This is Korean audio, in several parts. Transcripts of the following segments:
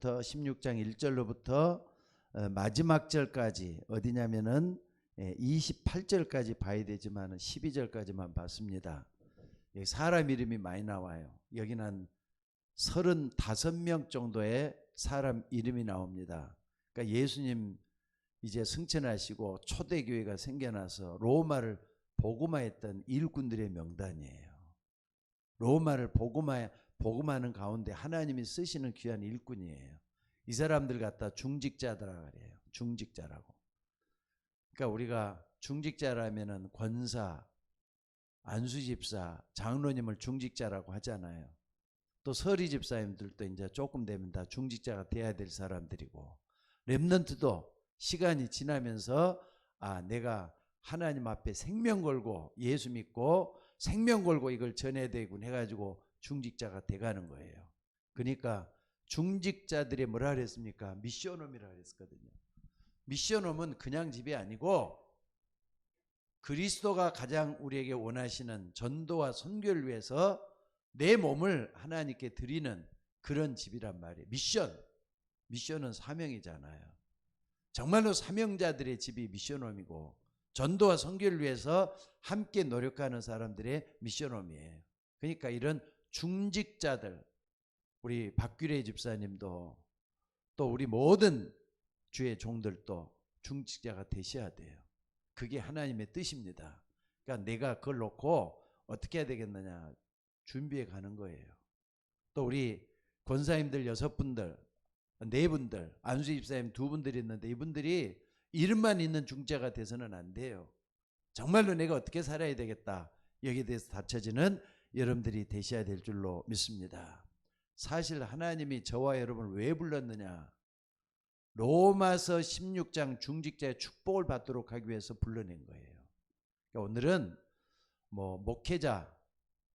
16장 1절로부터 마지막 절까지 어디냐면은 28절까지 봐야 되지만 12절까지만 봤습니다. 여기 사람 이름이 많이 나와요. 여기는 한 35명 정도의 사람 이름이 나옵니다. 그러니까 예수님 이제 승천하시고 초대교회가 생겨나서 로마를 복음화했던 일꾼들의 명단이에요. 로마를 복음하는 가운데 하나님이 쓰시는 귀한 일꾼이에요. 이 사람들 갖다 중직자들이라고 그래요. 중직자라고. 그러니까 우리가 중직자라면은 권사, 안수집사, 장로님을 중직자라고 하잖아요. 또 서리 집사님들도 이제 조금 되면 다 중직자가 돼야 될 사람들이고, 렘넌트도 시간이 지나면서 내가 하나님 앞에 생명 걸고 예수 믿고 생명 걸고 이걸 전해야 되군 해가지고 중직자가 돼가는 거예요. 그러니까 중직자들이 뭐라 그랬습니까? 미션홈이라고 그랬거든요. 미션홈은 그냥 집이 아니고 그리스도가 가장 우리에게 원하시는 전도와 선교를 위해서 내 몸을 하나님께 드리는 그런 집이란 말이에요. 미션은 사명이잖아요. 정말로 사명자들의 집이 미션홈이고 전도와 선교를 위해서 함께 노력하는 사람들의 미션홈이에요. 그러니까 이런 중직자들, 우리 박규래 집사님도 또 우리 모든 주의 종들도 중직자가 되셔야 돼요. 그게 하나님의 뜻입니다. 그러니까 내가 그걸 놓고 어떻게 해야 되겠느냐 준비해 가는 거예요. 또 우리 권사님들 6분들, 4분들, 안수 집사님 2분들이 있는데 이분들이 이름만 있는 중직자가 돼서는 안 돼요. 정말로 내가 어떻게 살아야 되겠다 여기에 대해서 다쳐지는 여러분들이 되셔야 될 줄로 믿습니다. 사실 하나님이 저와 여러분을 왜 불렀느냐, 로마서 16장 중직자의 축복을 받도록 하기 위해서 불러낸 거예요. 그러니까 오늘은 목회자,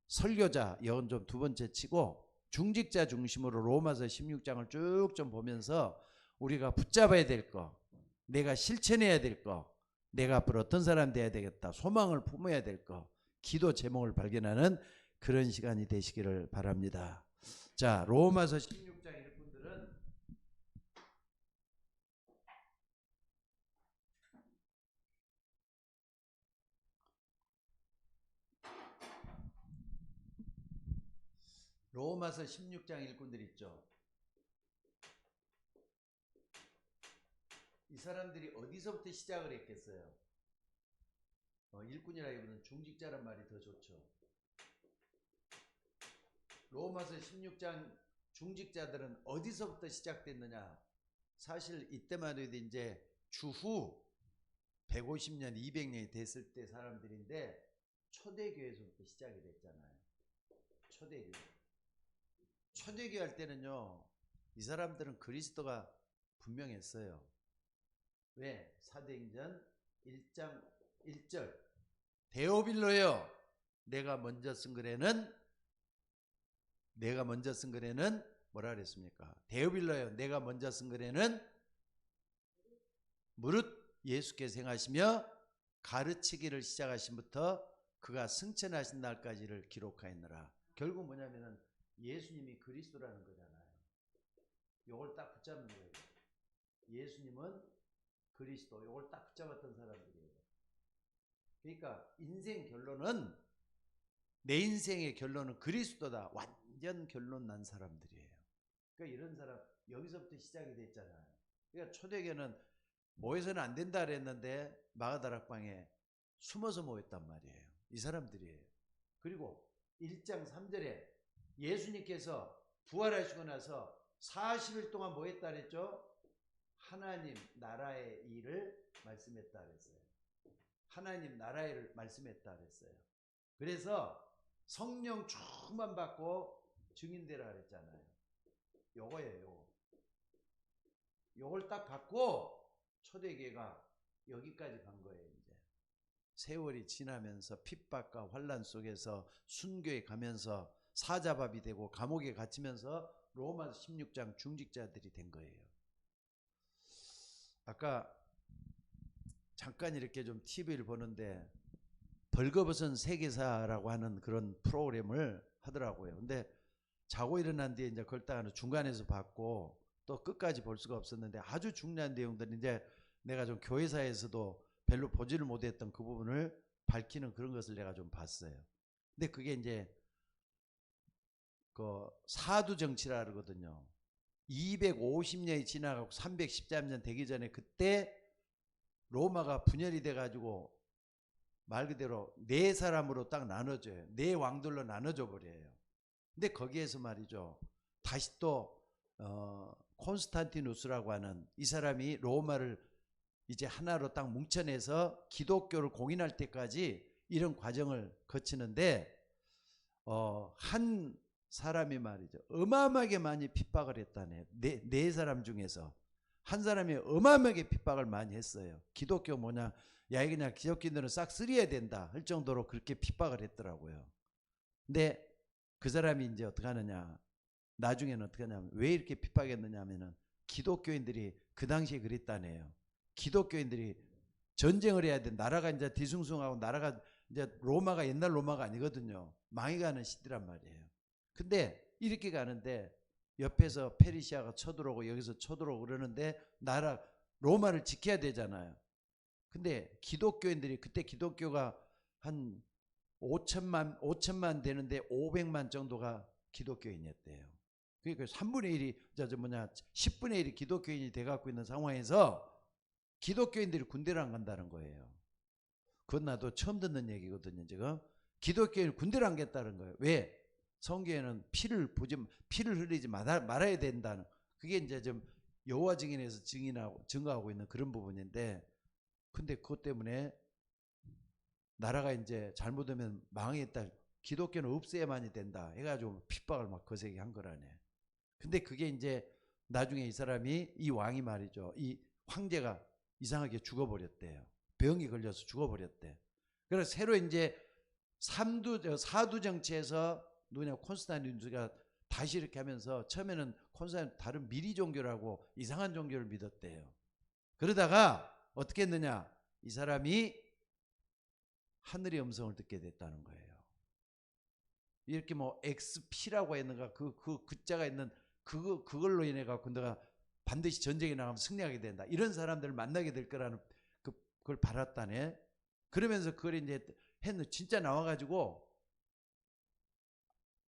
설교자 이건 좀 두 번째 치고 중직자 중심으로 로마서 16장을 쭉 좀 보면서 우리가 붙잡아야 될 거, 내가 실천해야 될 거, 내가 앞으로 어떤 사람 돼야 되겠다, 소망을 품어야 될 거, 기도 제목을 발견하는 그런 시간이 되시기를 바랍니다. 자, 로마서 16장 일꾼들은 로마서 16장 일꾼들 있죠. 이 사람들이 어디서부터 시작을 했겠어요? 일꾼이라기보다는 중직자란 말이 더 좋죠. 로마서 16장 중직자들은 어디서부터 시작됐느냐? 사실 이때만 해도 이제 주후 150년, 200년이 됐을 때 사람들인데 초대교회에서부터 시작이 됐잖아요. 초대교회 할 때는요, 이 사람들은 그리스도가 분명했어요. 왜? 사도행전 1장 1절 데오빌로여 내가 먼저 쓴 글에는 뭐라 그랬습니까? 데오빌로여 내가 먼저 쓴 글에는 무릇 예수께서 행하시며 가르치기를 시작하신부터 그가 승천하신 날까지를 기록하였느라. 결국 뭐냐면은 예수님이 그리스도라는 거잖아요. 요걸 딱 붙잡는 거예요. 예수님은 그리스도, 요걸 딱 붙잡았던 사람들이에요. 그러니까 내 인생의 결론은 그리스도다. 완전 결론 난 사람들이에요. 그러니까 이런 사람 여기서부터 시작이 됐잖아요. 그러니까 초대교회는 모여서는 안 된다 그랬는데 마가다락방에 숨어서 모였단 말이에요. 이 사람들이에요. 그리고 1장 3절에 예수님께서 부활하시고 나서 40일 동안 뭐 했다 그랬죠? 하나님 나라의 일을 말씀했다 그랬어요. 하나님 나라의 일을 말씀했다 그랬어요. 그래서 성령 충만 받고 증인되라 그랬잖아요. 요거예요. 요걸 딱 받고 초대교회가 여기까지 간 거예요. 이제 세월이 지나면서 핍박과 환란 속에서 순교에 가면서 사자밥이 되고 감옥에 갇히면서 로마서 16장 중직자들이 된 거예요. 아까 잠깐 이렇게 좀 TV를 보는데 벌거벗은 세계사라고 하는 그런 프로그램을 하더라고요. 근데 자고 일어난 뒤에 이제 그걸 딱 중간에서 봤고 또 끝까지 볼 수가 없었는데 아주 중요한 내용들 이제 내가 좀 교회사에서도 별로 보지를 못했던 그 부분을 밝히는 그런 것을 내가 좀 봤어요. 근데 그게 이제 그 사두 정치라 그러거든요. 250년이 지나가고 313년 되기 전에 그때 로마가 분열이 돼가지고 말 그대로 네 사람으로 딱 나눠져요. 네 왕들로 나눠져 버려요. 근데 거기에서 말이죠. 다시 또 콘스탄티누스라고 하는 이 사람이 로마를 이제 하나로 딱 뭉쳐내서 기독교를 공인할 때까지 이런 과정을 거치는데 한 사람이 말이죠. 어마어마하게 많이 핍박을 했다네. 네 사람 중에서 한 사람이 어마어마하게 핍박을 많이 했어요. 기독교 뭐냐, 야 그냥 기독교인들은 싹 쓰리해야 된다 할 정도로 그렇게 핍박을 했더라고요. 근데 그 사람이 이제 어떻게 하느냐, 나중에는 어떻게 하냐면 왜 이렇게 핍박했느냐 하면은 기독교인들이 그 당시에 그랬다네요. 기독교인들이 전쟁을 해야 돼. 나라가 이제 뒤숭숭하고 나라가 이제 로마가 옛날 로마가 아니거든요. 망해가는 시대란 말이에요. 근데 이렇게 가는데 옆에서 페르시아가 쳐들어오고 여기서 쳐들어오고 그러는데 나라 로마를 지켜야 되잖아요. 근데 기독교인들이 그때 기독교가 한 5천만 되는데 500만 정도가 기독교인이었대요. 그러니까 3분의 1이 10분의 1이 기독교인이 돼갖고 있는 상황에서 기독교인들이 군대를 안 간다는 거예요. 그건 나도 처음 듣는 얘기거든요. 지금 기독교인 군대를 안 갔다는 거예요. 왜? 성경에는 피를 흘리지 말아야 된다는, 그게 이제 좀 여호와 증인에서 증거하고 있는 그런 부분인데, 근데 그것 때문에 나라가 이제 잘못하면 망했다, 기독교는 없애야만이 된다 해가지고 핍박을 막 거세게 한 거라네. 근데 그게 이제 나중에 이 사람이, 이 왕이 말이죠, 이 황제가 이상하게 죽어버렸대요. 병이 걸려서 죽어버렸대. 그래서 새로 이제 사두 정치에서 누구냐, 콘스탄티누스가 다시 이렇게 하면서 처음에는 콘스탄티누스 다른 미리 종교라고 이상한 종교를 믿었대요. 그러다가 어떻게 했느냐, 이 사람이 하늘의 음성을 듣게 됐다는 거예요. 이렇게 뭐 XP라고 했는가, 그 자가 있는 그걸로 인해 갖고 내가 반드시 전쟁에 나가면 승리하게 된다, 이런 사람들을 만나게 될 거라는 그걸 바랐다네. 그러면서 그걸 이제 했는데 진짜 나와가지고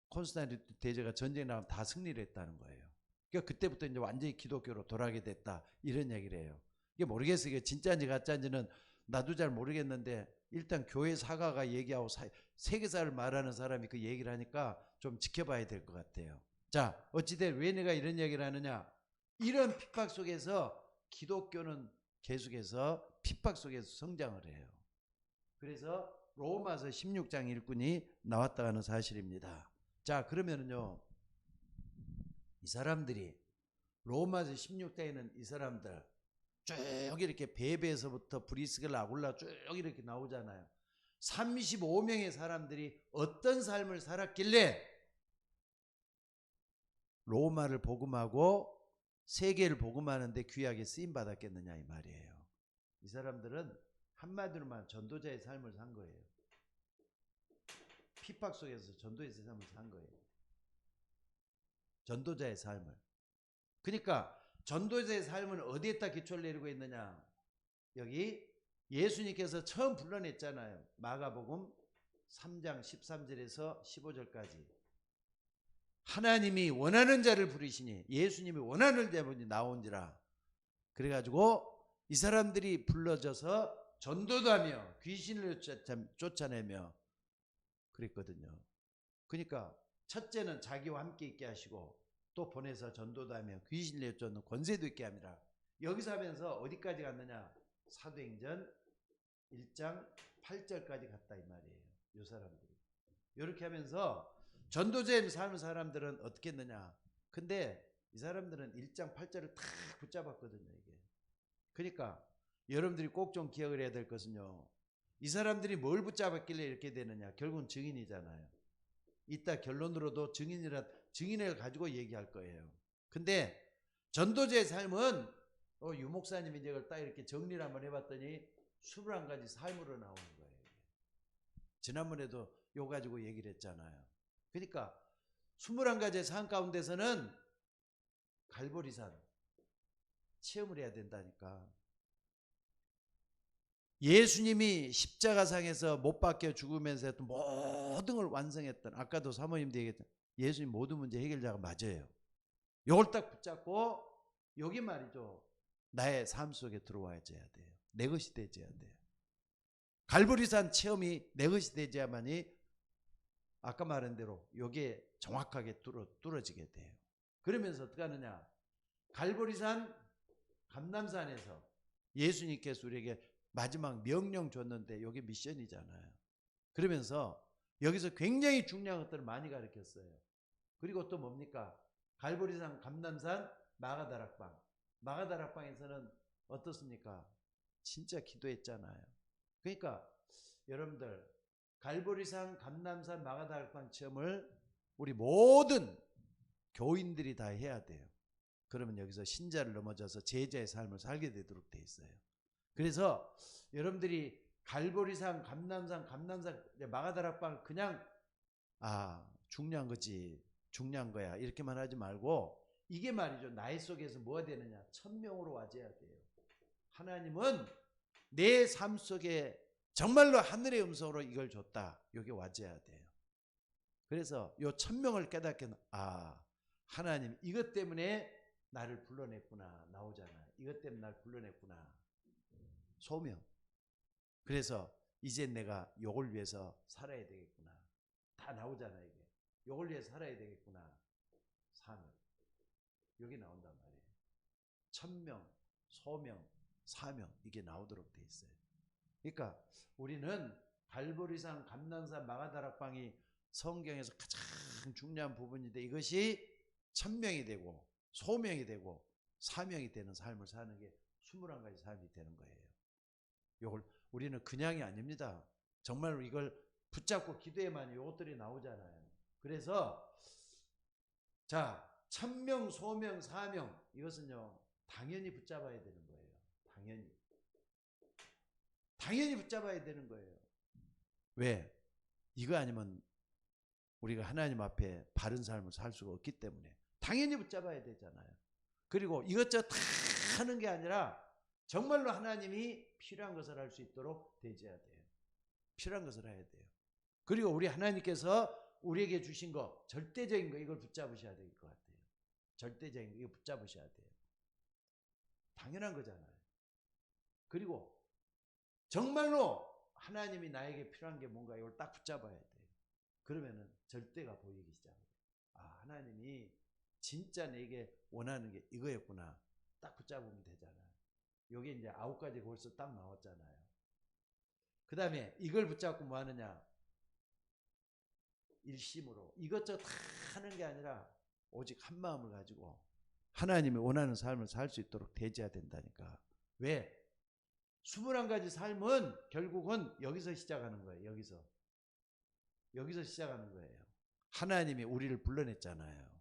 콘스탄티누스 대제가 전쟁에 나가면 다 승리를 했다는 거예요. 그러니까 그때부터 이제 완전히 기독교로 돌아가게 됐다, 이런 얘기를 해요. 이게 모르겠어요. 이게 진짜인지 가짜인지는 나도 잘 모르겠는데, 일단 교회 사가가 얘기하고 세계사를 말하는 사람이 그 얘기를 하니까 좀 지켜봐야 될 것 같아요. 자, 어찌된 왜 내가 이런 얘기를 하느냐, 이런 핍박 속에서 기독교는 계속해서 핍박 속에서 성장을 해요. 그래서 로마서 16장 일꾼이 나왔다는 사실입니다. 자, 그러면은요, 이 사람들이 로마서 16장에는 이 사람들 쭉 이렇게 베베에서부터 브리스겔 아굴라 쭉 이렇게 나오잖아요. 35명의 사람들이 어떤 삶을 살았길래 로마를 복음하고 세계를 복음하는데 귀하게 쓰임 받았겠느냐, 이 말이에요. 이 사람들은 한마디로만 전도자의 삶을 산 거예요. 핍박 속에서 전도의 삶을 산 거예요. 전도자의 삶을. 그러니까 전도자의 삶은 어디에다 기초를 내리고 있느냐, 여기 예수님께서 처음 불러냈잖아요. 마가복음 3장 13절에서 15절까지 하나님이 원하는 자를 부르시니, 예수님이 원하는 자분이 나온지라. 그래가지고 이 사람들이 불러져서 전도도 하며 귀신을 쫓아내며 그랬거든요. 그러니까 첫째는 자기와 함께 있게 하시고 또 보내서 전도도 하며 귀신을 내쫓는 권세도 있게 합니다. 여기서 하면서 어디까지 갔느냐, 사도행전 1장 8절까지 갔다, 이 말이에요. 이 사람들이 이렇게 하면서 전도자의 삶을 사람들은 어떻게 했느냐, 근데 이 사람들은 1장 8절을 탁 붙잡았거든요. 이게 그러니까 여러분들이 꼭 좀 기억을 해야 될 것은요, 이 사람들이 뭘 붙잡았길래 이렇게 되느냐, 결국은 증인이잖아요. 이따 결론으로도 증인을 가지고 얘기할 거예요. 근데 전도자의 삶은 유 목사님이 이걸 딱 이렇게 정리를 한번 해봤더니 21가지 삶으로 나오는 거예요. 지난번에도 요 가지고 얘기를 했잖아요. 그러니까 21가지의 삶 가운데서는 갈보리산, 체험을 해야 된다니까. 예수님이 십자가상에서 못 박혀 죽으면서 했던 모든 걸 완성했던, 아까도 사모님도 얘기했던 예수님 모든 문제 해결자가 맞아요. 이걸 딱 붙잡고 여기 말이죠. 나의 삶 속에 들어와야 돼요. 내 것이 되어야 돼요. 갈보리산 체험이 내 것이 되어야만이 아까 말한 대로 여기에 정확하게 뚫어지게 돼요. 그러면서 어떻게 하느냐. 갈보리산 감람산에서 예수님께서 우리에게 마지막 명령 줬는데 이게 미션이잖아요. 그러면서 여기서 굉장히 중요한 것들을 많이 가르쳤어요. 그리고 또 뭡니까? 갈보리산 감람산 마가다락방. 마가다락방에서는 어떻습니까? 진짜 기도했잖아요. 그러니까 여러분들 갈보리산 감람산 마가다락방 체험을 우리 모든 교인들이 다 해야 돼요. 그러면 여기서 신자를 넘어져서 제자의 삶을 살게 되도록 돼 있어요. 그래서 여러분들이 갈보리산 감람산 마가다락방 그냥 중요한 거지, 중요한 거야 이렇게만 하지 말고, 이게 말이죠. 나의 속에서 뭐가 되느냐, 천명으로 와줘야 돼요. 하나님은 내 삶 속에 정말로 하늘의 음성으로 이걸 줬다, 이게 와줘야 돼요. 그래서 요 천명을 깨닫게, 하나님 이것 때문에 나를 불러냈구나, 나오잖아요. 이것 때문에 나를 불러냈구나, 소명. 그래서 이제 내가 요걸 위해서 살아야 되겠구나, 다 나오잖아요. 이게 요걸 위해서 살아야 되겠구나, 사명. 여기 나온단 말이에요. 천명, 소명, 사명, 이게 나오도록 돼 있어요. 그러니까 우리는 갈보리산 감람산 마가다락방이 성경에서 가장 중요한 부분인데, 이것이 천명이 되고 소명이 되고 사명이 되는 삶을 사는 게 21가지 삶이 되는 거예요. 이걸 우리는 그냥이 아닙니다. 정말 이걸 붙잡고 기도해만 이것들이 나오잖아요. 그래서 자, 천명, 소명, 사명, 이것은요 당연히 붙잡아야 되는 거예요. 당연히 붙잡아야 되는 거예요. 왜? 이거 아니면 우리가 하나님 앞에 바른 삶을 살 수가 없기 때문에 당연히 붙잡아야 되잖아요. 그리고 이것저것 다 하는 게 아니라 정말로 하나님이 필요한 것을 할 수 있도록 되어야 돼요. 필요한 것을 해야 돼요. 그리고 우리 하나님께서 우리에게 주신 거, 절대적인 거, 이걸 붙잡으셔야 될 것 같아요. 절대적인 거, 이거 붙잡으셔야 돼요. 당연한 거잖아요. 그리고 정말로 하나님이 나에게 필요한 게 뭔가, 이걸 딱 붙잡아야 돼요. 그러면은 절대가 보이기 시작해요. 하나님이 진짜 내게 원하는 게 이거였구나, 딱 붙잡으면 되잖아요. 여기 이제 9가지 벌써 딱 나왔잖아요. 그 다음에 이걸 붙잡고 뭐 하느냐, 일심으로 이것저것 다 하는 게 아니라 오직 한 마음을 가지고 하나님이 원하는 삶을 살 수 있도록 되어야 된다니까. 왜? 21가지 삶은 결국은 여기서 시작하는 거예요. 여기서 시작하는 거예요. 하나님이 우리를 불러냈잖아요.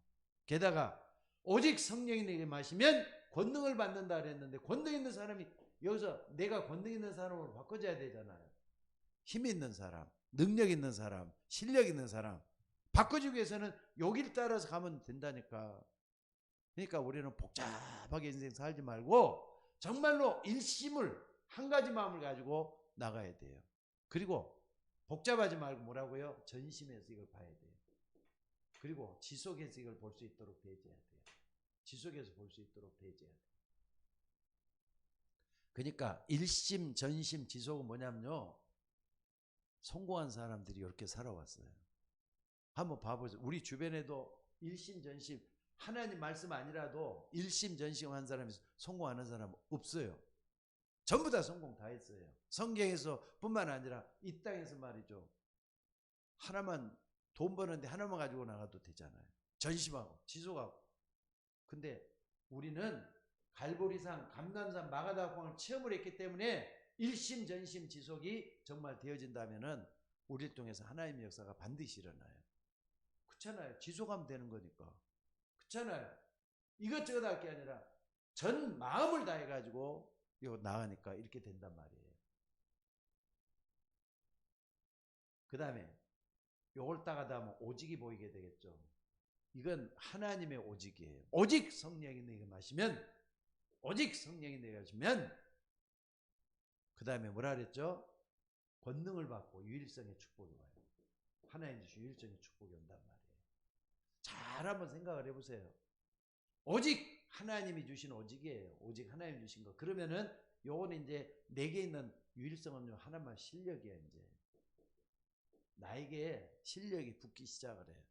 게다가 오직 성령이 내게 마시면 권능을 받는다 그랬는데, 권능 있는 사람이 여기서 내가 권능 있는 사람으로 바꿔줘야 되잖아요. 힘 있는 사람, 능력 있는 사람, 실력 있는 사람 바꿔주기 위해서는 여기를 따라서 가면 된다니까. 그러니까 우리는 복잡하게 인생 살지 말고 정말로 일심을, 한 가지 마음을 가지고 나가야 돼요. 그리고 복잡하지 말고 뭐라고요? 전심에서 이걸 봐야 돼요. 그리고 지속해서 이걸 볼 수 있도록 되어야 돼요. 지속해서 볼 수 있도록 되어야 돼요. 그러니까 일심, 전심, 지속은 뭐냐면요, 성공한 사람들이 이렇게 살아왔어요. 한번 봐보세요. 우리 주변에도 일심, 전심, 하나님 말씀 아니라도 일심, 전심 한 사람이 성공하는 사람 없어요. 전부 다 성공 다 했어요. 성경에서 뿐만 아니라 이 땅에서 말이죠. 하나만, 돈 버는데 하나만 가지고 나가도 되잖아요. 전심하고 지속하고. 근데 우리는 갈보리산, 감람산, 마가다락방을 체험을 했기 때문에 일심, 전심, 지속이 정말 되어진다면은 우리를 통해서 하나님의 역사가 반드시 일어나요. 그렇잖아요. 지속하면 되는 거니까. 그렇잖아요. 이것저것 할 게 아니라 전 마음을 다해가지고 이거 나가니까 이렇게 된단 말이에요. 그 다음에 요걸 따가다 하면 오직이 보이게 되겠죠. 이건 하나님의 오직이에요. 오직 성령이 내게 마시면 오직 성령이 내게 하시면 그 다음에 뭐라 그랬죠? 권능을 받고 유일성의 축복이 와요. 하나님 주신 유일성의 축복이 온단 말이에요. 잘 한번 생각을 해보세요. 오직 하나님이 주신 오직이에요. 오직 하나님 주신 거. 그러면은 요거는 이제 내게 있는 유일성은 하나만 실력이에요. 이제 나에게 실력이 붙기 시작을 해요.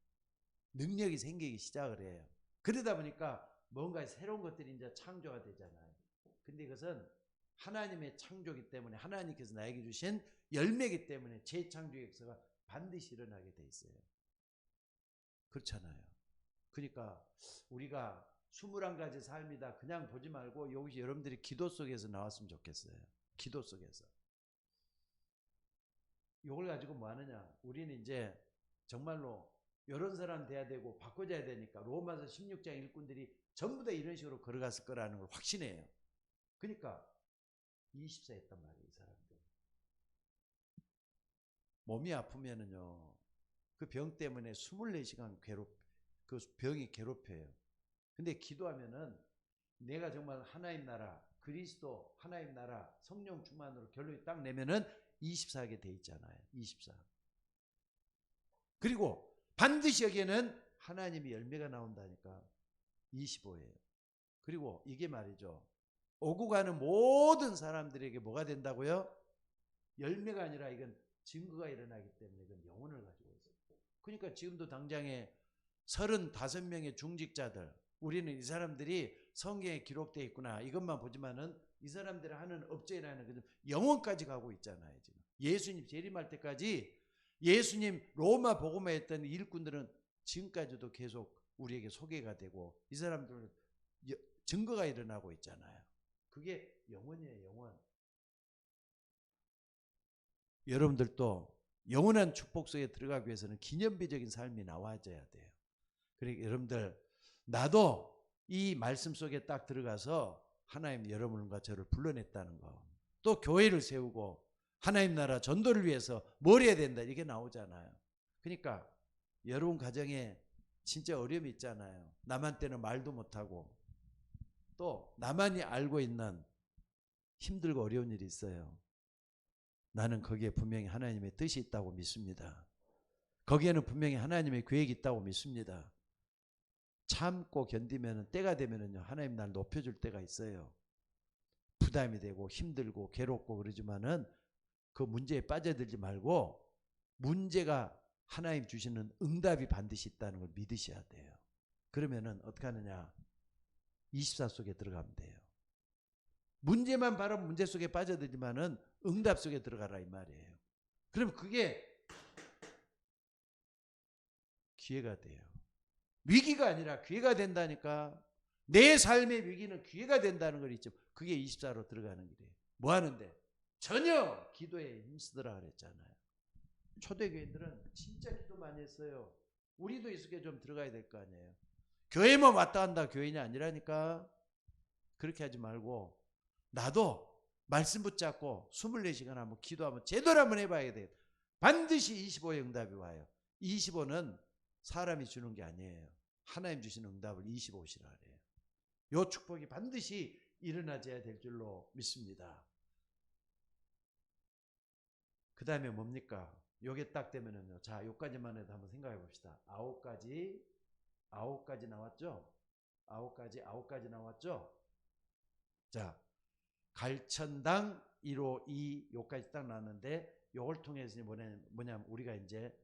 능력이 생기기 시작을 해요. 그러다 보니까 뭔가 새로운 것들이 이제 창조가 되잖아요. 근데 이것은 하나님의 창조기 때문에 하나님께서 나에게 주신 열매이기 때문에 재창조의 역사가 반드시 일어나게 돼 있어요. 그렇잖아요. 그러니까 우리가 21가지 삶이다 그냥 보지 말고 여기서 여러분들이 기도 속에서 나왔으면 좋겠어요. 기도 속에서. 이걸 가지고 뭐 하느냐? 우리는 이제 정말로 이런 사람 돼야 되고 바꿔줘야 되니까 로마서 16장 일꾼들이 전부 다 이런 식으로 걸어갔을 거라는 걸 확신해요. 그러니까 20세 했단 말이에요. 이 사람들. 몸이 아프면은요. 그 병 때문에 24시간 그 병이 괴롭혀요. 근데 기도하면은 내가 정말 하나님 나라, 그리스도 하나님 나라, 성령 충만으로 결론이 딱 내면은 24하게 돼 있잖아요. 24. 그리고 반드시 여기에는 하나님이 열매가 나온다니까 25예요. 그리고 이게 말이죠. 오고 가는 모든 사람들에게 뭐가 된다고요? 열매가 아니라 이건 증거가 일어나기 때문에 이건 영혼을 가지고 있어요. 그러니까 지금도 당장에 35명의 중직자들, 우리는 이 사람들이 성경에 기록되어 있구나 이것만 보지만은 이 사람들이 하는 업적이라는 영혼까지 가고 있잖아요. 지금 예수님 재림할 때까지 예수님 로마 복음화 했던 일꾼들은 지금까지도 계속 우리에게 소개가 되고 이 사람들은 증거가 일어나고 있잖아요. 그게 영혼이에요. 영혼. 여러분들도 영원한 축복 속에 들어가기 위해서는 기념비적인 삶이 나와줘야 돼요. 그러니까 여러분들 나도 이 말씀 속에 딱 들어가서 하나님 여러분과 저를 불러냈다는 거, 또 교회를 세우고 하나님 나라 전도를 위해서 뭘 해야 된다 이게 나오잖아요. 그러니까 여러분 가정에 진짜 어려움이 있잖아요. 남한테는 말도 못하고 또 나만이 알고 있는 힘들고 어려운 일이 있어요. 나는 거기에 분명히 하나님의 뜻이 있다고 믿습니다. 거기에는 분명히 하나님의 계획이 있다고 믿습니다. 참고 견디면 때가 되면은요 하나님 날 높여줄 때가 있어요. 부담이 되고 힘들고 괴롭고 그러지만은 그 문제에 빠져들지 말고 문제가 하나님 주시는 응답이 반드시 있다는 걸 믿으셔야 돼요. 그러면은 어떻게 하느냐? 24 속에 들어가면 돼요. 문제만 바라보면 문제 속에 빠져들지만은 응답 속에 들어가라 이 말이에요. 그럼 그게 기회가 돼요. 위기가 아니라 기회가 된다니까. 내 삶의 위기는 기회가 된다는 걸 있죠. 그게 24로 들어가는 길이에요. 뭐 하는데? 전혀 기도에 힘쓰더라 그랬잖아요. 초대교인들은 진짜 기도 많이 했어요. 우리도 이 속에 좀 들어가야 될 거 아니에요. 교회만 왔다 간다 교인이 아니라니까. 그렇게 하지 말고 나도 말씀 붙잡고 24시간 한번 기도하면 제대로 한번 해봐야 돼요. 반드시 25의 응답이 와요. 25는 사람이 주는 게 아니에요. 하나님 주시는 응답을 25시라 그래요. 이 축복이 반드시 일어나줘야 될 줄로 믿습니다. 그 다음에 뭡니까? 요게 딱 되면은요. 자, 요까지만 해도 한번 생각해 봅시다. 9가지 나왔죠? 9가지 나왔죠? 자, 갈천당 1호 2 요까지 딱 나왔는데 요걸 통해서 뭐냐면 우리가 이제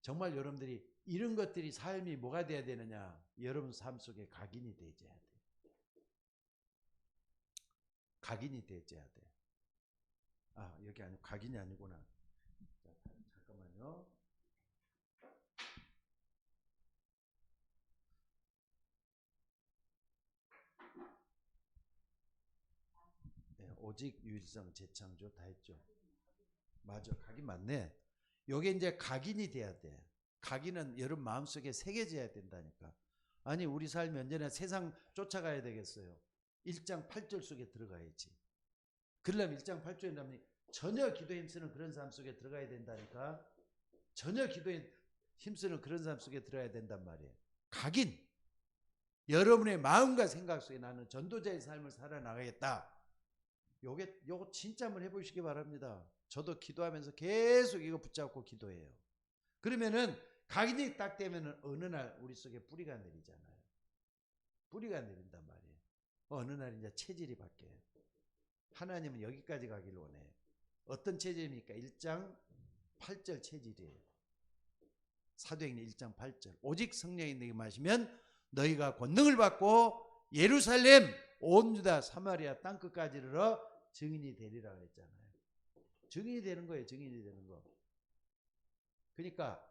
정말 여러분들이 이런 것들이 삶이 뭐가 돼야 되느냐? 여러분 삶 속에 각인이 되어야 돼. 각인이 되어야 돼. 아, 여기 아니고 각인이 아니구나. 자, 잠깐만요. 네, 오직 유일성 재창조 다 했죠. 맞아, 각인 맞네. 요게 이제 각인이 돼야 돼. 각인은 여러분 마음속에 새겨져야 된다니까. 아니 우리 삶이 언제나 세상 쫓아가야 되겠어요. 1장 8절 속에 들어가야지. 그러려면 1장 8절에 나면 전혀 기도에 힘쓰는 그런 삶 속에 들어가야 된다니까. 전혀 기도에 힘쓰는 그런 삶 속에 들어야 된단 말이에요. 각인. 여러분의 마음과 생각 속에 나는 전도자의 삶을 살아나가겠다. 요거 진짜 한번 해보시기 바랍니다. 저도 기도하면서 계속 이거 붙잡고 기도해요. 그러면은 각인이 딱 되면은 어느 날 우리 속에 뿌리가 내리잖아요. 뿌리가 내린단 말이에요. 어느 날 이제 체질이 바뀌어요. 하나님은 여기까지 가기를 원해요. 어떤 체질입니까? 1장 8절 체질이에요. 사도행전 1장 8절. 오직 성령이 너희에게 마시면 너희가 권능을 받고 예루살렘 온 유다 사마리아 땅끝까지 이르러 증인이 되리라 그랬잖아요. 증인이 되는 거예요. 증인이 되는 거. 그러니까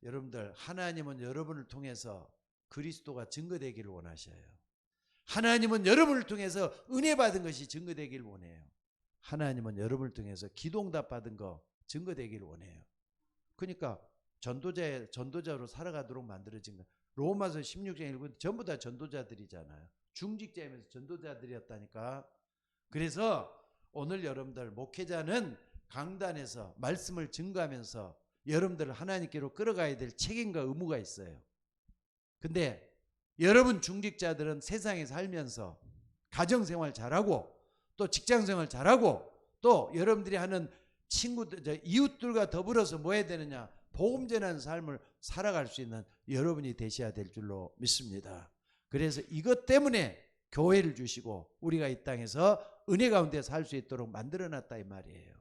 여러분들, 하나님은 여러분을 통해서 그리스도가 증거되기를 원하셔요. 하나님은 여러분을 통해서 은혜 받은 것이 증거되기를 원해요. 하나님은 여러분을 통해서 기도응답 받은 거 증거되기를 원해요. 그러니까 전도자로 살아가도록 만들어진 거. 로마서 16장 1절 전부 다 전도자들이잖아요. 중직자이면서 전도자들이었다니까. 그래서 오늘 여러분들 목회자는 강단에서 말씀을 증거하면서 여러분들을 하나님께로 끌어가야 될 책임과 의무가 있어요. 근데 여러분 중직자들은 세상에 살면서 가정생활 잘하고 또 직장생활 잘하고 또 여러분들이 하는 친구들, 이웃들과 더불어서 뭐 해야 되느냐? 복음 전하는 삶을 살아갈 수 있는 여러분이 되셔야 될 줄로 믿습니다. 그래서 이것 때문에 교회를 주시고 우리가 이 땅에서 은혜 가운데 살 수 있도록 만들어놨다 이 말이에요.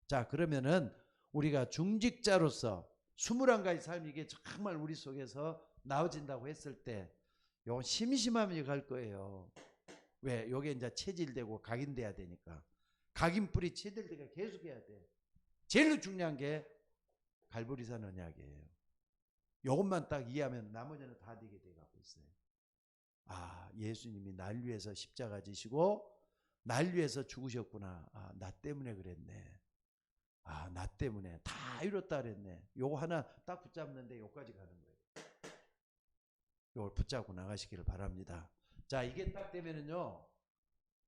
자, 그러면은 우리가 중직자로서 21가지 삶이 이게 정말 우리 속에서 나와진다고 했을 때 요건 심심함이 갈 거예요. 왜? 요게 이제 체질되고 각인돼야 되니까. 각인뿌리 체질되가 계속해야 돼. 제일 중요한 게 갈보리산 언약이에요. 요것만 딱 이해하면 나머지는 다 되게 돼가고 있어요. 아, 예수님이 날 위해서 십자가 지시고 날 위해서 죽으셨구나. 아, 나 때문에 그랬네. 아, 나 때문에 다 이뤘다 그랬네. 요거 하나 딱 붙잡는데 요까지 가는 거예요. 요걸 붙잡고 나가시기를 바랍니다. 자, 이게 딱 되면은요,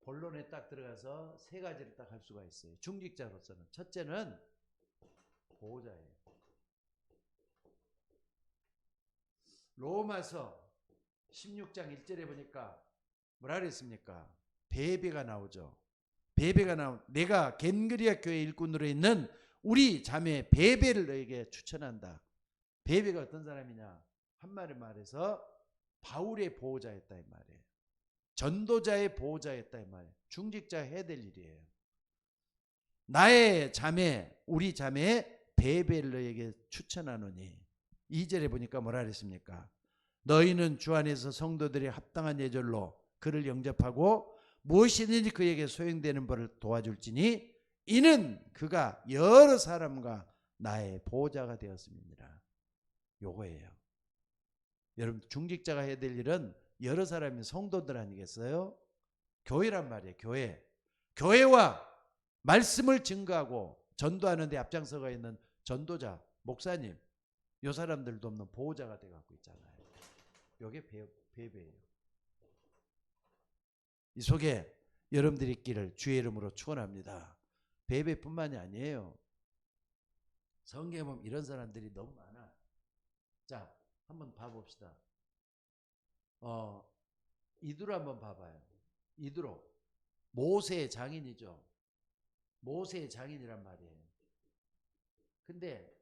본론에 딱 들어가서 세 가지를 딱 할 수가 있어요. 중직자로서는. 첫째는 보호자예요. 로마서 16장 1절에 보니까 뭐라 그랬습니까? 베베가 나오죠. 베베가 나온, 내가 겐그리아 교회 일꾼으로 있는 우리 자매 베베를 너에게 추천한다. 베베가 어떤 사람이냐? 한마디로 말해서 바울의 보호자였다 이 말이에요. 전도자의 보호자였다 이 말이에요. 중직자 해야 될 일이에요. 나의 자매, 우리 자매 베베를 너에게 추천하노니. 2절에 보니까 뭐라 그랬습니까? 너희는 주 안에서 성도들이 합당한 예절로 그를 영접하고 무엇이든지 그에게 소용되는 바를 도와줄지니 이는 그가 여러 사람과 나의 보호자가 되었습니다. 요거예요. 여러분, 중직자가 해야 될 일은 여러 사람이 성도들 아니겠어요? 교회란 말이에요. 교회와 말씀을 증거하고 전도하는 데 앞장서가 있는 전도자, 목사님, 요 사람들도 없는 보호자가 돼갖고 있잖아요. 요게 배배예요. 이 속에 여러분들이 있기를 주의 이름으로 축원합니다. 배배뿐만이 아니에요. 성경에 보면 이런 사람들이 너무 많아. 자, 한번 봐봅시다. 이두로 한번 봐봐요. 이두로 모세의 장인이죠. 모세의 장인이란 말이에요. 근데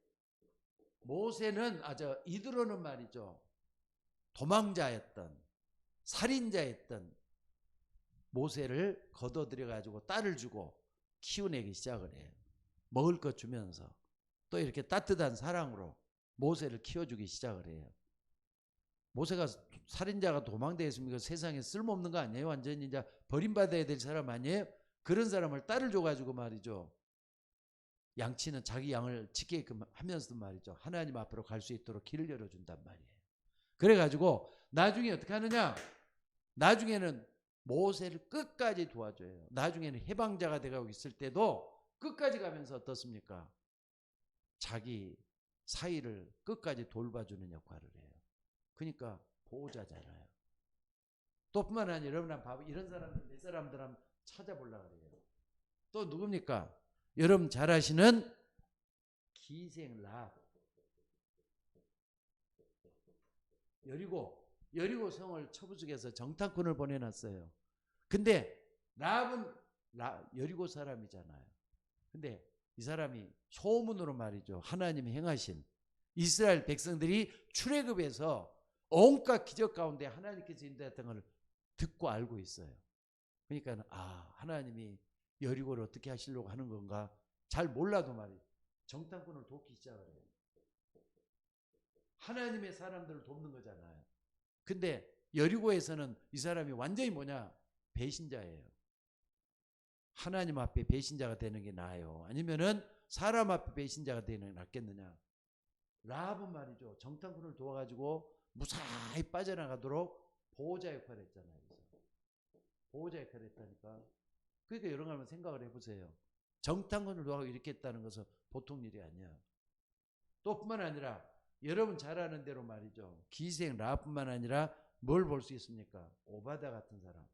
모세는 이두로는 말이죠. 도망자였던 살인자였던 모세를 거둬들여 가지고 딸을 주고 키워내기 시작을 해요. 먹을 것 주면서 또 이렇게 따뜻한 사랑으로 모세를 키워주기 시작을 해요. 모세가 살인자가 도망다녔습니까? 세상에 쓸모없는 거 아니에요? 완전히 이제 버림받아야 될 사람 아니에요? 그런 사람을 딸을 줘가지고 말이죠. 양치는 자기 양을 지게끔 하면서도 말이죠. 하나님 앞으로 갈 수 있도록 길을 열어준단 말이에요. 그래가지고 나중에 어떻게 하느냐? 나중에는 모세를 끝까지 도와줘요. 나중에는 해방자가 돼가고 있을 때도 끝까지 가면서 어떻습니까? 자기 사이를 끝까지 돌봐주는 역할을 해요. 그러니까 보호자잖아요. 또 뿐만 아니라 여러분 한번 봐봐. 이런 사람들 몇 사람들 한번 찾아보려고 그래요. 또 누굽니까? 여러분 잘 아시는 기생 랍. 여리고 여리고 성을 쳐부수게해서 정탐꾼을 보내놨어요. 근데 라합은 여리고 사람이잖아요. 근데 이 사람이 소문으로 말이죠. 하나님이 행하신 이스라엘 백성들이 출애굽에서 온갖 기적 가운데 하나님께서 인도했던 걸 듣고 알고 있어요. 그러니까 하나님이 여리고를 어떻게 하시려고 하는 건가 잘 몰라도 말이에요. 정탐꾼을 돕기 시작을 해요. 하나님의 사람들을 돕는 거잖아요. 근데 여리고에서는 이 사람이 완전히 뭐냐? 배신자예요. 하나님 앞에 배신자가 되는 게 나아요? 아니면은 사람 앞에 배신자가 되는 게 낫겠느냐? 라합은 말이죠. 정탐꾼을 도와가지고 무사히 빠져나가도록 보호자 역할을 했잖아요. 보호자 역할을 했다니까. 그러니까 여러분 한번 생각을 해보세요. 정탐꾼을 도와가지고 이렇게 했다는 것은 보통 일이 아니야. 또 뿐만 아니라 여러분 잘 아는 대로 말이죠. 기생 라합뿐만 아니라 뭘 볼 수 있습니까? 오바다 같은 사람.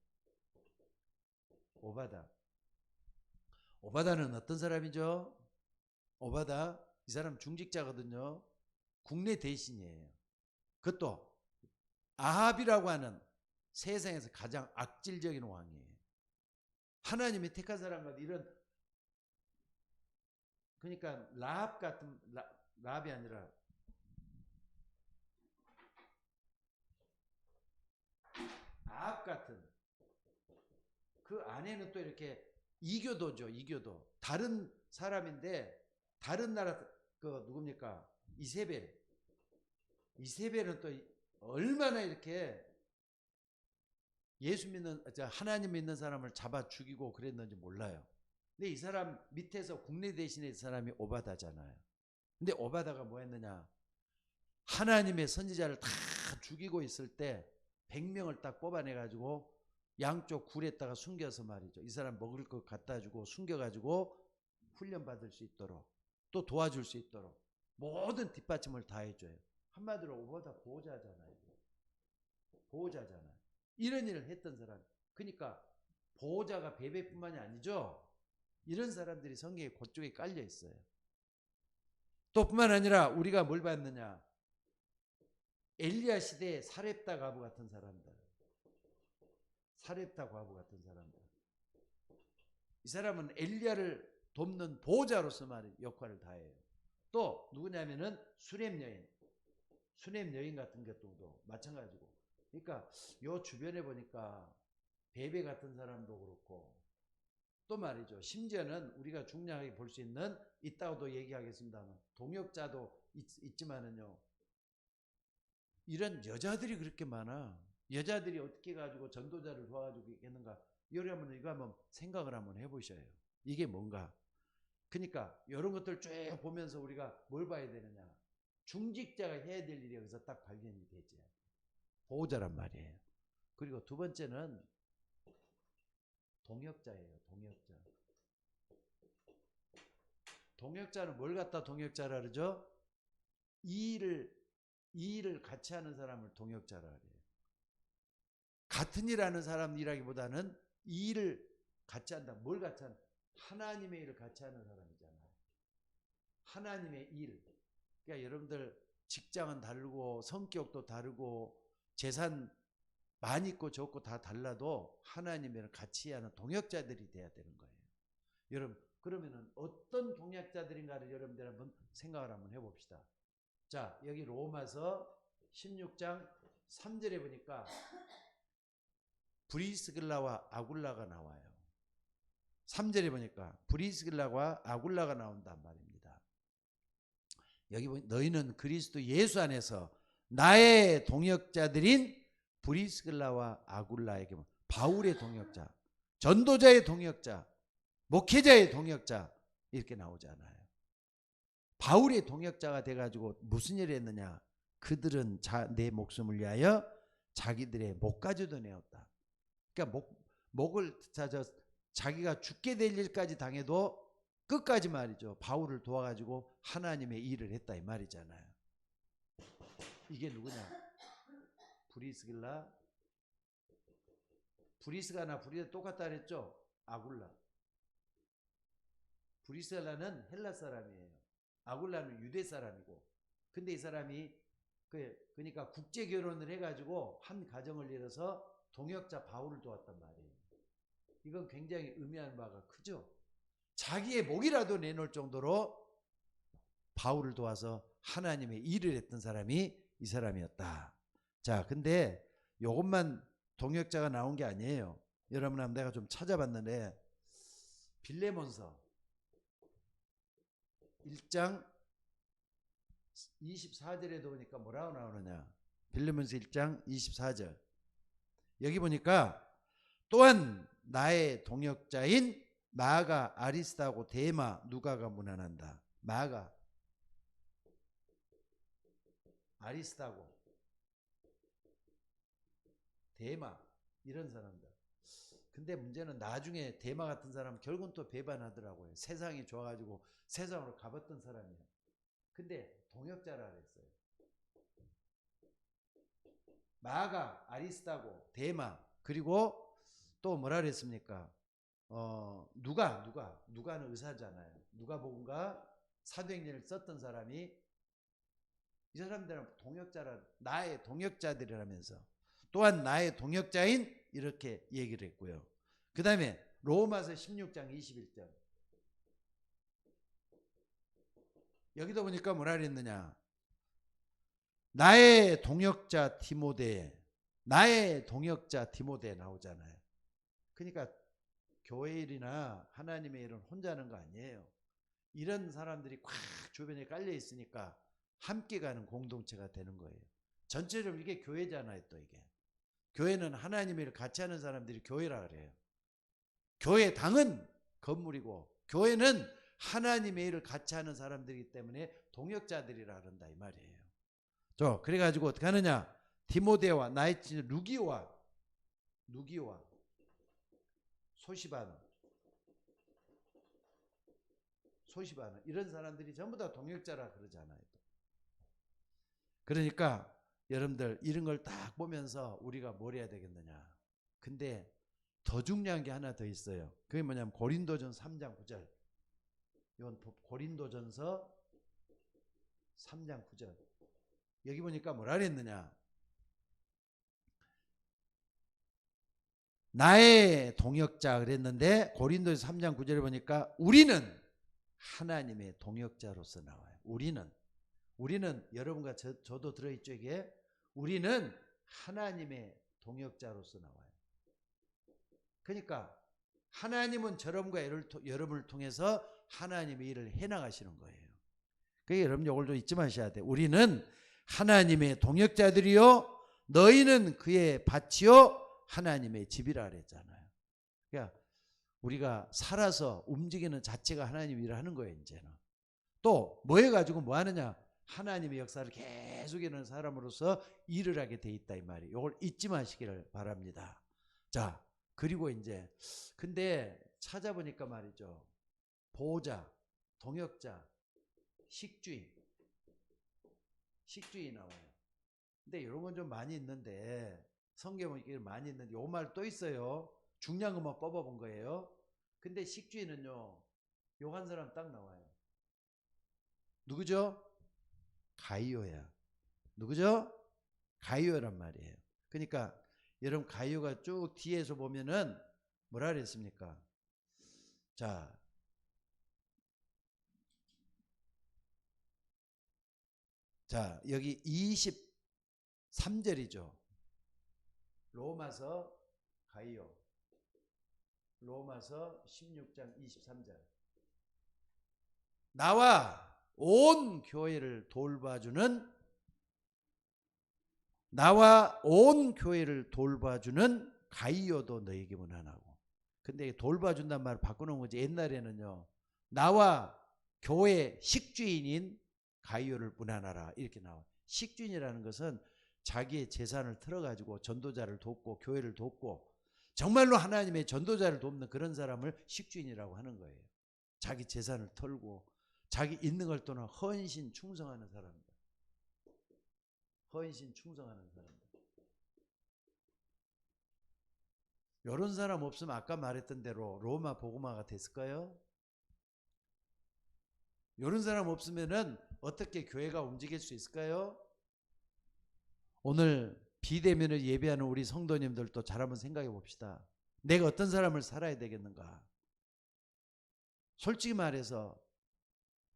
오바다는 어떤 사람이죠? 오바다 이 사람 중직자거든요. 국내 대신이에요. 그것도 아합이라고 하는 세상에서 가장 악질적인 왕이에요. 하나님이 택한 사람과 이런 그러니까 라합 같은 라합이 아니라 아합 같은 그 안에는 또 이렇게 이교도죠. 이교도 다른 사람인데 다른 나라 그 누굽니까? 이세벨은 또 얼마나 이렇게 예수 믿는 하나님 믿는 사람을 잡아 죽이고 그랬는지 몰라요. 근데 이 사람 밑에서 국내 대신에 이 사람이 오바다잖아요. 근데 오바다가 뭐 했느냐? 하나님의 선지자를 다 죽이고 있을 때 100명을 딱 뽑아내가지고 양쪽 굴에다가 숨겨서 말이죠. 이 사람 먹을 것 갖다 주고 숨겨가지고 훈련받을 수 있도록 또 도와줄 수 있도록 모든 뒷받침을 다 해줘요. 한마디로 오바다 보호자잖아요. 이런 일을 했던 사람. 그러니까 보호자가 베베뿐만이 아니죠. 이런 사람들이 성경에 그쪽에 깔려 있어요. 또 뿐만 아니라 우리가 뭘 봤느냐? 엘리야 시대의 사렙다 과부 같은 사람들. 이 사람은 엘리야를 돕는 보호자로서 말이 역할을 다해요. 또 누구냐면은 수렘 여인 같은 것도 마찬가지고. 그러니까 요 주변에 보니까 베베 같은 사람도 그렇고 또 말이죠. 심지어는 우리가 중요하게 볼 수 있는 있다고도 얘기하겠습니다만 동역자도 있지만은요. 이런 여자들이 그렇게 많아. 여자들이 어떻게 가지고 전도자를 도와주고 있겠는가? 이거 한번 생각을 한번 해보셔요. 이게 뭔가? 그러니까 이런 것들 쭉 보면서 우리가 뭘 봐야 되느냐? 중직자가 해야 될 일이 여기서 딱 발견이 되지. 보호자란 말이에요. 그리고 두 번째는 동역자예요. 동역자는 뭘 갖다 동역자라 그러죠? 이 일을 같이 하는 사람을 동역자라 그래요. 같은 일 하는 사람이라기보다는 이 일을 같이 한다. 뭘 같이 한다? 하나님의 일을 같이 하는 사람이잖아요. 하나님의 일. 그러니까 여러분들 직장은 다르고 성격도 다르고 재산 많이 있고 적고 다 달라도 하나님의 일을 같이 하는 동역자들이 돼야 되는 거예요. 여러분 그러면은 어떤 동역자들인가를 여러분들 한번 생각을 한번 해봅시다. 자, 여기 로마서 16장 3절에 보니까 브리스길라와 아굴라가 나와요. 3절에 보니까 브리스길라와 아굴라가 나온단 말입니다. 여기 보니 너희는 그리스도 예수 안에서 나의 동역자들인 브리스길라와 아굴라에게 바울의 동역자, 전도자의 동역자, 목회자의 동역자 이렇게 나오잖아요. 바울의 동역자가 돼가지고 무슨 일을 했느냐? 그들은 내 목숨을 위하여 자기들의 목까지도 내었다. 그러니까 목을 자기가 죽게 될 일까지 당해도 끝까지 말이죠. 바울을 도와가지고 하나님의 일을 했다 이 말이잖아요. 이게 누구냐? 브리스가나 똑같다 그랬죠? 아굴라. 브리스가는 헬라 사람이에요. 아굴라는 유대 사람이고. 근데 이 사람이 그러니까 국제 결혼을 해가지고 한 가정을 이뤄서 동역자 바울을 도왔단 말이에요. 이건 굉장히 의미하는 바가 크죠. 자기의 목이라도 내놓을 정도로 바울을 도와서 하나님의 일을 했던 사람이 이 사람이었다. 자, 근데 이것만 동역자가 나온 게 아니에요. 여러분, 내가 좀 찾아봤는데 빌레몬서 1장 24절에도 보니까 뭐라고 나오느냐. 빌레몬서 1장 24절. 여기 보니까 또한 나의 동역자인 마가, 아리스다고, 데마, 누가가 문안한다. 마가, 아리스다고, 데마, 이런 사람들. 근데 문제는 나중에 데마 같은 사람은 결국은 또 배반하더라고요. 세상이 좋아가지고 세상으로 가봤던 사람이에요. 근데 동역자라 그랬어요. 마가, 아리스다고, 데마, 그리고 또 뭐라 그랬습니까? 누가는 의사잖아요. 누가복음과 사도행전을 썼던 사람이 이 사람들은 동역자라, 나의 동역자들이라면서 또한 나의 동역자인 이렇게 얘기를 했고요. 그 다음에 로마서 16장 21절. 여기도 보니까 뭐라 그랬느냐. 나의 동역자 디모데, 나의 동역자 디모데 나오잖아요. 그러니까 교회 일이나 하나님의 일은 혼자 하는 거 아니에요. 이런 사람들이 꽉 주변에 깔려 있으니까 함께 가는 공동체가 되는 거예요. 전체적으로 이게 교회잖아요. 또 이게 교회는 하나님의 일을 같이 하는 사람들이 교회라 그래요. 교회 당은 건물이고 교회는 하나님의 일을 같이 하는 사람들이기 때문에 동역자들이라 그런다 이 말이에요. 그래가지고 어떻게 하느냐. 디모데와 나의 친구 루기오와 소시바노 이런 사람들이 전부 다 동역자라 그러잖아요. 그러니까 여러분들 이런 걸 딱 보면서 우리가 뭘 해야 되겠느냐. 근데 더 중요한 게 하나 더 있어요. 그게 뭐냐면 고린도전서 3장 9절. 이건 고린도전서 3장 9절. 여기 보니까 뭐라 그랬느냐. 나의 동역자 그랬는데 고린도전서 3장 9절에 보니까 우리는 하나님의 동역자로서 나와요. 우리는 여러분과 저도 들어있죠. 이게 우리는 하나님의 동역자로서 나와요. 그러니까 하나님은 저러분과 여러분을 통해서 하나님의 일을 해나가시는 거예요. 그러니까 여러분 이걸 좀 잊지 마셔야 돼요. 우리는 하나님의 동역자들이요 너희는 그의 밭이요 하나님의 집이라 그랬잖아요. 그러니까 우리가 살아서 움직이는 자체가 하나님 일을 하는 거예요. 이제는 또 뭐 해가지고 뭐 하느냐. 하나님의 역사를 계속 이루는 사람으로서 일을 하게 돼 있다 이 말이에요. 이걸 잊지 마시기를 바랍니다. 자, 그리고 이제 근데 찾아보니까 말이죠. 보호자, 동역자, 식주인 나와요. 근데 이런 건 좀 많이 있는데 성경에 많이 있는데 요 말 또 있어요. 중요한 것만 뽑아본 거예요. 근데 식주인은요 요 한 사람 딱 나와요. 누구죠? 가이오야. 누구죠? 가이오란 말이에요. 그러니까 여러분 가이오가 쭉 뒤에서 보면은 뭐라 그랬습니까? 자, 여기 23절이죠. 로마서 가이오. 로마서 16장 23절. 나와 온 교회를 돌봐주는 가이오도 너에게 문안하고. 근데 돌봐준단 말을 바꾸는 거지. 옛날에는요. 나와 교회 식주인인 가이오를 문안하라 이렇게 나와. 식주인이라는 것은 자기의 재산을 틀어가지고 전도자를 돕고 교회를 돕고 정말로 하나님의 전도자를 돕는 그런 사람을 식주인이라고 하는 거예요. 자기 재산을 털고 자기 있는 걸 또는 헌신 충성하는 사람들. 이런 사람 없으면 아까 말했던 대로 로마 복음화가 됐을까요? 이런 사람 없으면은 어떻게 교회가 움직일 수 있을까요? 오늘 비대면을 예배하는 우리 성도님들도 잘 한번 생각해 봅시다. 내가 어떤 사람을 살아야 되겠는가? 솔직히 말해서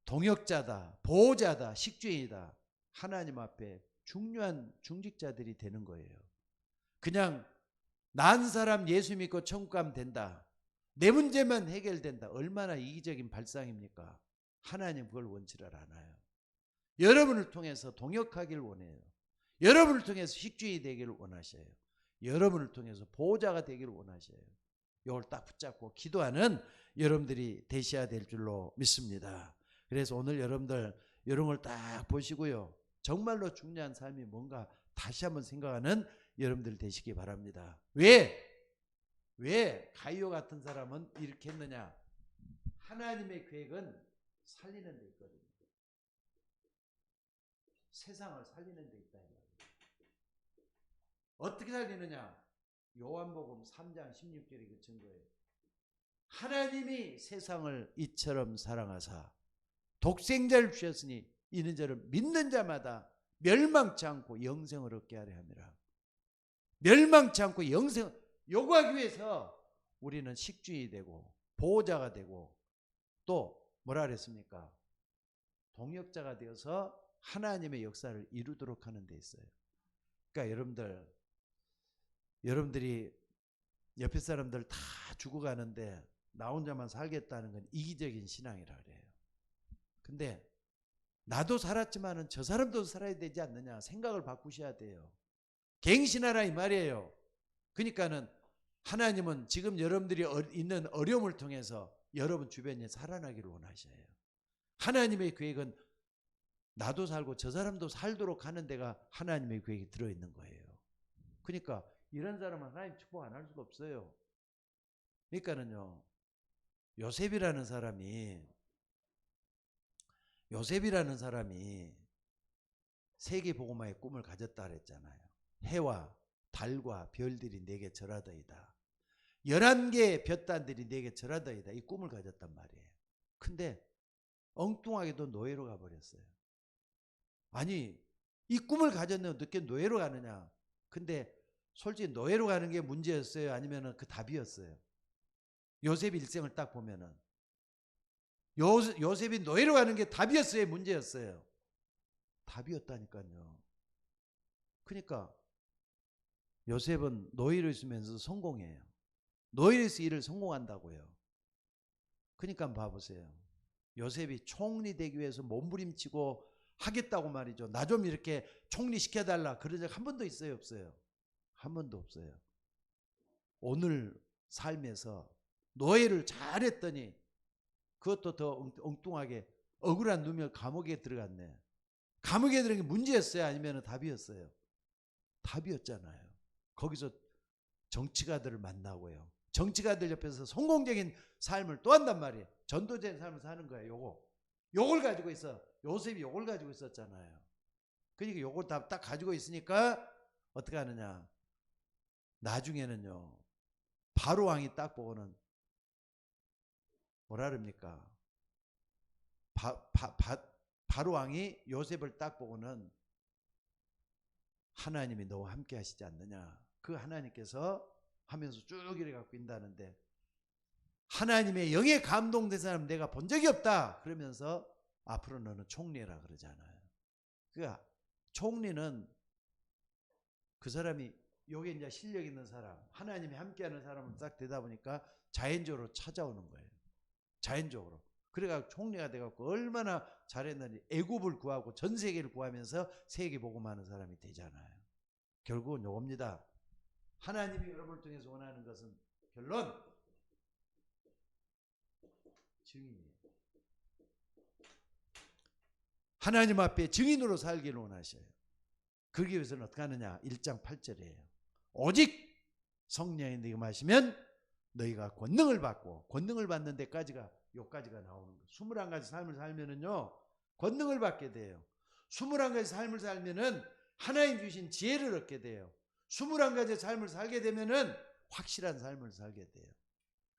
동역자다, 보호자다, 식주인이다. 하나님 앞에 중요한 중직자들이 되는 거예요. 그냥 난 사람 예수 믿고 천국 가면 된다. 내 문제만 해결된다. 얼마나 이기적인 발상입니까? 하나님 그걸 원치를 않아요. 여러분을 통해서 동역하길 원해요. 여러분을 통해서 식주인이 되기를 원하셔요. 여러분을 통해서 보호자가 되기를 원하셔요. 이걸 딱 붙잡고 기도하는 여러분들이 되셔야 될 줄로 믿습니다. 그래서 오늘 여러분들 이런 걸 딱 보시고요. 정말로 중요한 삶이 뭔가 다시 한번 생각하는 여러분들 되시기 바랍니다. 왜 가이오 같은 사람은 이렇게 했느냐? 하나님의 계획은 살리는 데 있거든요. 세상을 살리는 데 있다. 어떻게 살리느냐? 요한복음 3장 16절이 그 증거예요. 하나님이 세상을 이처럼 사랑하사 독생자를 주셨으니 이는 저를 믿는 자마다 멸망치 않고 영생을 얻게 하려 함이라. 멸망치 않고 영생, 요구하기 위해서 우리는 식주인이 되고 보호자가 되고 또 뭐라 그랬습니까? 동역자가 되어서 하나님의 역사를 이루도록 하는 데 있어요. 그러니까 여러분들이 옆에 사람들 다 죽어가는데 나 혼자만 살겠다는 건 이기적인 신앙이라 그래요. 근데 나도 살았지만은 저 사람도 살아야 되지 않느냐 생각을 바꾸셔야 돼요. 갱신하라 이 말이에요. 그러니까는 하나님은 지금 여러분들이 있는 어려움을 통해서 여러분 주변에 살아나기를 원하셔요. 하나님의 계획은 나도 살고 저 사람도 살도록 하는 데가 하나님의 계획이 들어있는 거예요. 그러니까 이런 사람은 하나님 축복 안 할 수가 없어요. 그러니까는요, 요셉이라는 사람이 세계복음화의 꿈을 가졌다 그랬잖아요. 해와 달과 별들이 내게 절하더이다. 11개의 볕단들이 내게 절하더이다. 이 꿈을 가졌단 말이에요. 근데 엉뚱하게도 노예로 가버렸어요. 아니, 이 꿈을 가졌는데 어떻게 노예로 가느냐. 근데 솔직히 노예로 가는 게 문제였어요? 아니면 그 답이었어요? 요셉 일생을 딱 보면은 요셉이 노예로 가는 게 답이었어요? 문제였어요? 답이었다니까요. 그러니까 요셉은 노예로 있으면서 성공해요. 노예에서 일을 성공한다고요. 그러니까 봐보세요. 요셉이 총리 되기 위해서 몸부림치고 하겠다고 말이죠. 나 좀 이렇게 총리 시켜달라 그런 적 한 번도 있어요? 없어요? 한 번도 없어요. 오늘 삶에서 노예를 잘했더니 그것도 더 엉뚱하게 억울한 누명 감옥에 들어갔네. 감옥에 들어간 게 문제였어요? 아니면 답이었어요? 답이었잖아요. 거기서 정치가들을 만나고요. 정치가들 옆에서 성공적인 삶을 또 한단 말이에요. 전도자의 삶을 사는 거예요. 요걸 가지고 있어. 요셉이 요걸 가지고 있었잖아요. 그러니까 요걸 다 딱 가지고 있으니까 어떻게 하느냐. 나중에는요. 바로 왕이 딱 보고는 뭐라 그럽니까? 바로 왕이 요셉을 딱 보고는 하나님이 너와 함께 하시지 않느냐. 그 하나님께서 하면서 쭉 이래 갖고 인다는데 하나님의 영에 감동된 사람 내가 본 적이 없다. 그러면서 앞으로 너는 총리라 그러잖아요. 그러니까 총리는 그 사람이 요게 이제 실력 있는 사람, 하나님이 함께하는 사람은 딱 되다 보니까 자연적으로 찾아오는 거예요. 자연적으로. 그래가 총리가 돼갖고 얼마나 잘했는지 애굽을 구하고 전 세계를 구하면서 세계 복음하는 사람이 되잖아요. 결국은 요겁니다. 하나님이 여러분을 통해서 원하는 것은 결론 증인이에요. 하나님 앞에 증인으로 살기를 원하셔요. 그러기 위해서는 어떻게 하느냐? 1장 8절이에요. 오직 성령이 너희가 마시면 너희가 권능을 받고 권능을 받는 데까지가 요까지가 나오는 거예요. 21가지 삶을 살면은요 권능을 받게 돼요. 21가지 삶을 살면은 하나님 주신 지혜를 얻게 돼요. 21가지 삶을 살게 되면은 확실한 삶을 살게 돼요.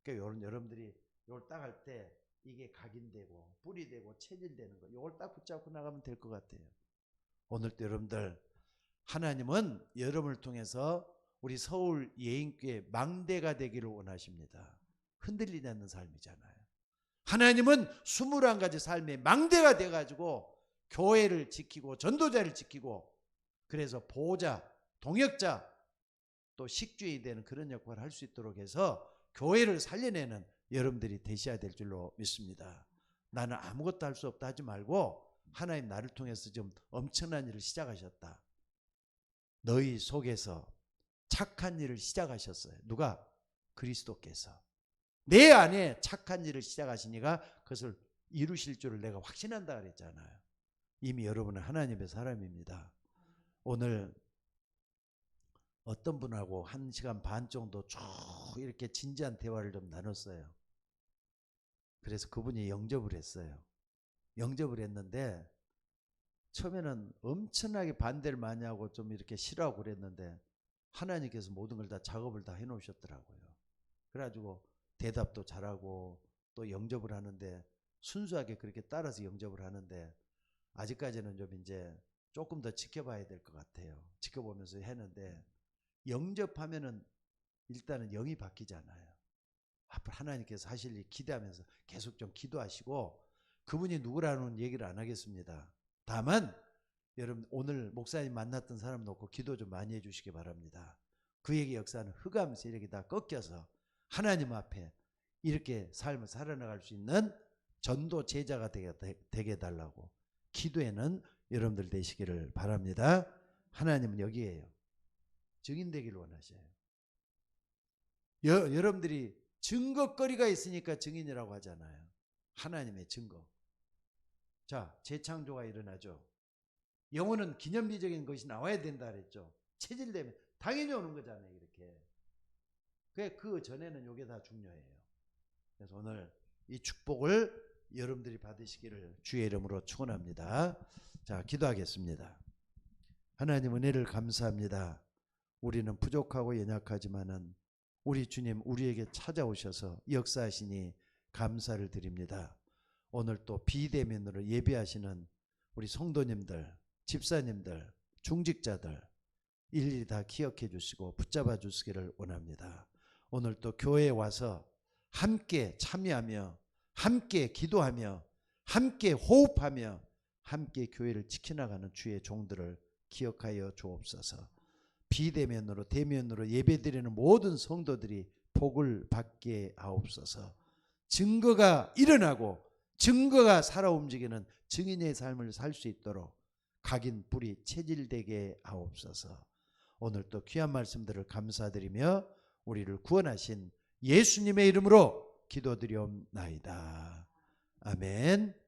그러니까 여러분들이 이걸 딱 할 때 이게 각인되고 뿌리 되고 체질되는 거 이걸 딱 붙잡고 나가면 될 것 같아요. 오늘도 여러분들 하나님은 여러분을 통해서 우리 서울 예인교회 망대가 되기를 원하십니다. 흔들리지 않는 삶이잖아요. 하나님은 21가지 삶의 망대가 돼가지고 교회를 지키고 전도자를 지키고 그래서 보호자, 동역자, 또 식주인이 되는 그런 역할을 할 수 있도록 해서 교회를 살려내는 여러분들이 되셔야 될 줄로 믿습니다. 나는 아무것도 할 수 없다 하지 말고 하나님 나를 통해서 좀 엄청난 일을 시작하셨다. 너희 속에서 착한 일을 시작하셨어요. 누가? 그리스도께서. 내 안에 착한 일을 시작하시니까 그것을 이루실 줄을 내가 확신한다 그랬잖아요. 이미 여러분은 하나님의 사람입니다. 오늘 어떤 분하고 1시간 반 정도 쭉 이렇게 진지한 대화를 좀 나눴어요. 그래서 그분이 영접을 했어요. 영접을 했는데 처음에는 엄청나게 반대를 많이 하고 좀 이렇게 싫어하고 그랬는데 하나님께서 모든 걸 다 작업을 다 해놓으셨더라고요. 그래가지고 대답도 잘하고 또 영접을 하는데 순수하게 그렇게 따라서 영접을 하는데 아직까지는 좀 이제 조금 더 지켜봐야 될 것 같아요. 지켜보면서 했는데 영접하면은 일단은 영이 바뀌잖아요. 앞으로 하나님께서 하실 일 기대하면서 계속 좀 기도하시고 그분이 누구라는 얘기를 안 하겠습니다. 다만 여러분 오늘 목사님 만났던 사람 놓고 기도 좀 많이 해주시기 바랍니다. 그에게 역사는 흑암 세력이 다 꺾여서 하나님 앞에 이렇게 삶을 살아나갈 수 있는 전도 제자가 되게 해달라고 기도에는 여러분들 되시기를 바랍니다. 하나님은 여기에요. 증인 되기를 원하셔요. 여러분들이 증거거리가 있으니까 증인이라고 하잖아요. 하나님의 증거. 자, 재창조가 일어나죠. 영혼은 기념비적인 것이 나와야 된다 그랬죠. 체질되면 당연히 오는 거잖아요. 이렇게. 그 전에는 이게 다 중요해요. 그래서 오늘 이 축복을 여러분들이 받으시기를 주의 이름으로 축원합니다. 자, 기도하겠습니다. 하나님 은혜를 감사합니다. 우리는 부족하고 연약하지만은 우리 주님 우리에게 찾아오셔서 역사하시니 감사를 드립니다. 오늘 또 비대면으로 예배하시는 우리 성도님들, 집사님들, 중직자들 일일이 다 기억해 주시고 붙잡아 주시기를 원합니다. 오늘 또 교회에 와서 함께 참여하며 함께 기도하며 함께 호흡하며 함께 교회를 지켜나가는 주의 종들을 기억하여 주옵소서. 비대면으로 대면으로 예배드리는 모든 성도들이 복을 받게 하옵소서. 증거가 일어나고 증거가 살아 움직이는 증인의 삶을 살 수 있도록 각인 뿌리 체질되게 하옵소서. 오늘 또 귀한 말씀들을 감사드리며 우리를 구원하신 예수님의 이름으로 기도드리옵나이다. 아멘.